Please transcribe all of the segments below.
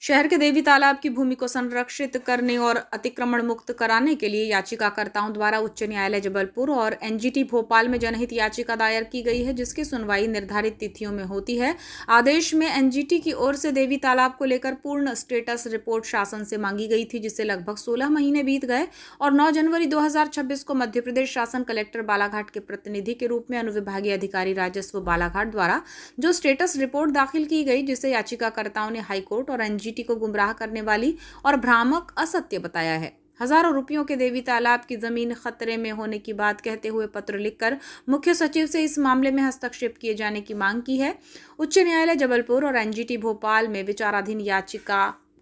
शहर के देवी तालाब की भूमि को संरक्षित करने और अतिक्रमण मुक्त कराने के लिए याचिकाकर्ताओं द्वारा उच्च न्यायालय जबलपुर और एनजीटी भोपाल में जनहित याचिका दायर की गई है, जिसकी सुनवाई निर्धारित तिथियों में होती है। आदेश में एनजीटी की ओर से देवी तालाब को लेकर पूर्ण स्टेटस रिपोर्ट शासन से मांगी गई थी, जिससे लगभग 16 महीने बीत गए और 9 जनवरी 2026 को मध्य प्रदेश शासन कलेक्टर बालाघाट के प्रतिनिधि के रूप में अनुविभागीय अधिकारी राजस्व बालाघाट द्वारा जो स्टेटस रिपोर्ट दाखिल की गई, जिसे याचिकाकर्ताओं ने हाईकोर्ट और एनजीटी को गुमराह करने वाली और भ्रामक असत्य बताया है। हजारों रुपयों के देवी तालाब की जमीन खतरे में होने की बात कहते हुए पत्र लिखकर मुख्य सचिव से इस मामले में हस्तक्षेप किए जाने की मांग की है। उच्च न्यायालय जबलपुर और एनजीटी भोपाल में विचाराधीन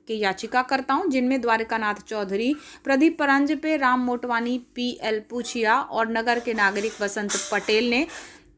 याचिकाकर्ताओं, जिनमें द्वारिकानाथ चौधरी, प्रदीप परांजपे, राम मोटवानी, पीएल पूछिया और नगर के नागरिक वसंत पटेल ने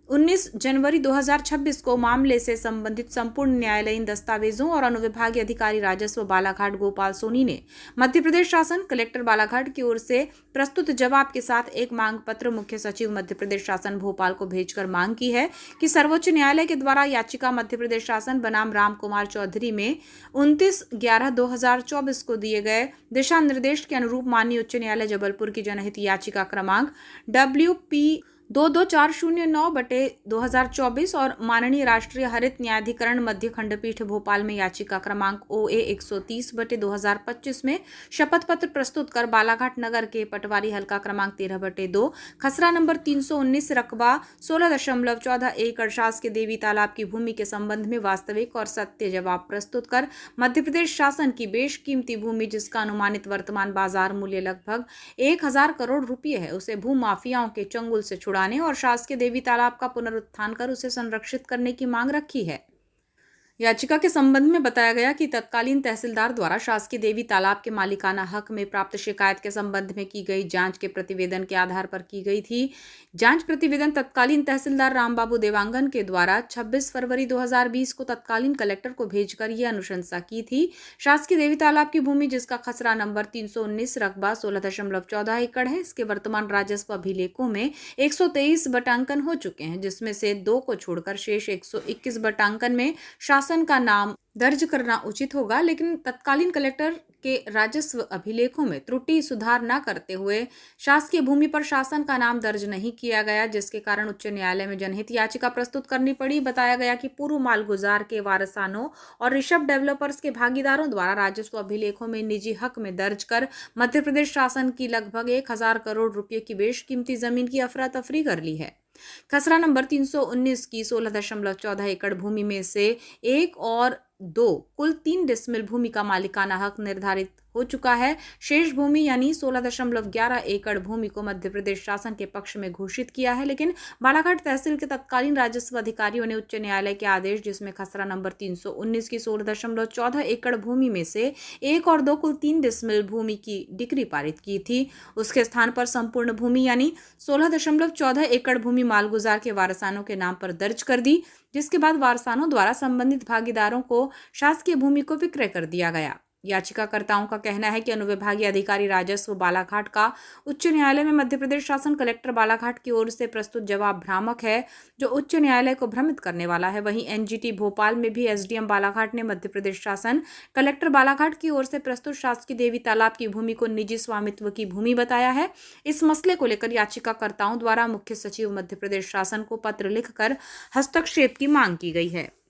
19 जनवरी 2026 को मामले से संबंधित संपूर्ण न्यायालयीन दस्तावेजों और अनुविभागीय अधिकारी राजस्व बालाघाट गोपाल सोनी ने मध्य प्रदेश शासन कलेक्टर बालाघाट की ओर से प्रस्तुत जवाब के साथ एक मांग पत्र मुख्य सचिव मध्य प्रदेश शासन भोपाल को भेजकर मांग की है कि सर्वोच्च न्यायालय के द्वारा याचिका मध्य प्रदेश शासन बनाम राम कुमार चौधरी में 29/11/2024 को दिए गए दिशा निर्देश के अनुरूप माननीय उच्च न्यायालय जबलपुर की जनहित याचिका क्रमांक WP 22409/2024 और माननीय राष्ट्रीय हरित न्यायाधिकरण मध्य खंडपीठ भोपाल में याचिका क्रमांक OA 130/2025 में शपथ पत्र प्रस्तुत कर बालाघाट नगर के पटवारी हल्का क्रमांक 13/2 खसरा नंबर 319 रकबा 16.14 एकड़ शासकीय देवी तालाब की भूमि के संबंध में वास्तविक और सत्य जवाब प्रस्तुत कर मध्य प्रदेश शासन की बेशकीमती भूमि, जिसका अनुमानित वर्तमान बाजार मूल्य लगभग 1000 करोड़ रुपये है, उसे भू माफियाओं के चंगुल से छुड़ाने और शासकीय देवी तालाब का पुनरुत्थान कर उसे संरक्षित करने की मांग रखी है। याचिका के संबंध में बताया गया कि तत्कालीन तहसीलदार द्वारा शासकीय देवी तालाब के मालिकाना हक में प्राप्त शिकायत के संबंध में की गई जांच के प्रतिवेदन के आधार पर की गई थी। जांच प्रतिवेदन तत्कालीन तहसीलदार रामबाबू देवांगन के द्वारा 26 फरवरी 2020 को तत्कालीन कलेक्टर को भेजकर यह अनुशंसा की थी। शासकीय देवी तालाब की भूमि, जिसका खसरा नंबर 319 रकबा 16.14 एकड़ है, इसके वर्तमान राजस्व अभिलेखों में 123 बटांकन हो चुके हैं, जिसमें से 2 को छोड़कर शेष 121 बटांकन में शासन का नाम दर्ज करना उचित होगा। लेकिन तत्कालीन कलेक्टर के राजस्व अभिलेखों में त्रुटि सुधार न करते हुए शासकीय भूमि पर शासन का नाम दर्ज नहीं किया गया, जिसके कारण उच्च न्यायालय में जनहित याचिका प्रस्तुत करनी पड़ी। बताया गया कि पूर्व मालगुजार के वारसानों और ऋषभ डेवलपर्स के भागीदारों द्वारा राजस्व अभिलेखों में निजी हक में दर्ज कर मध्य प्रदेश शासन की लगभग 1000 करोड़ रुपये की बेशकीमती जमीन की अफरा तफरी कर ली है। खसरा नंबर 319 की 16.14 एकड़ भूमि में से 1 और 2 कुल 3 डिसमिल भूमि का मालिकाना हक निर्धारित हो चुका है। शेष भूमि यानी 16.11 एकड़ भूमि को मध्य प्रदेश शासन के पक्ष में घोषित किया है, लेकिन बालाघाट तहसील के तत्कालीन राजस्व अधिकारियों ने उच्च न्यायालय के आदेश, जिसमें खसरा नंबर 319 की 16.14 एकड़ भूमि में से 1 और 2 कुल 3 डिसमिल भूमि की डिक्री पारित की थी, उसके स्थान पर संपूर्ण भूमि यानी 16.14 एकड़ भूमि मालगुजार के वारसानों के नाम पर दर्ज कर दी, जिसके बाद वारसानों द्वारा संबंधित भागीदारों को शासकीय भूमि को विक्रय कर दिया गया। याचिकाकर्ताओं का कहना है कि अनुविभागीय अधिकारी राजस्व बालाघाट का उच्च न्यायालय में मध्य प्रदेश शासन कलेक्टर बालाघाट की ओर से प्रस्तुत जवाब भ्रामक है, जो उच्च न्यायालय को भ्रमित करने वाला है। वहीं एनजीटी भोपाल में भी एसडीएम बालाघाट ने मध्य प्रदेश शासन कलेक्टर बालाघाट की ओर से प्रस्तुत शासकीय देवी तालाब की भूमि को निजी स्वामित्व की भूमि बताया है। इस मसले को लेकर याचिकाकर्ताओं द्वारा मुख्य सचिव मध्य प्रदेश शासन को पत्र लिखकर हस्तक्षेप की मांग की गई है।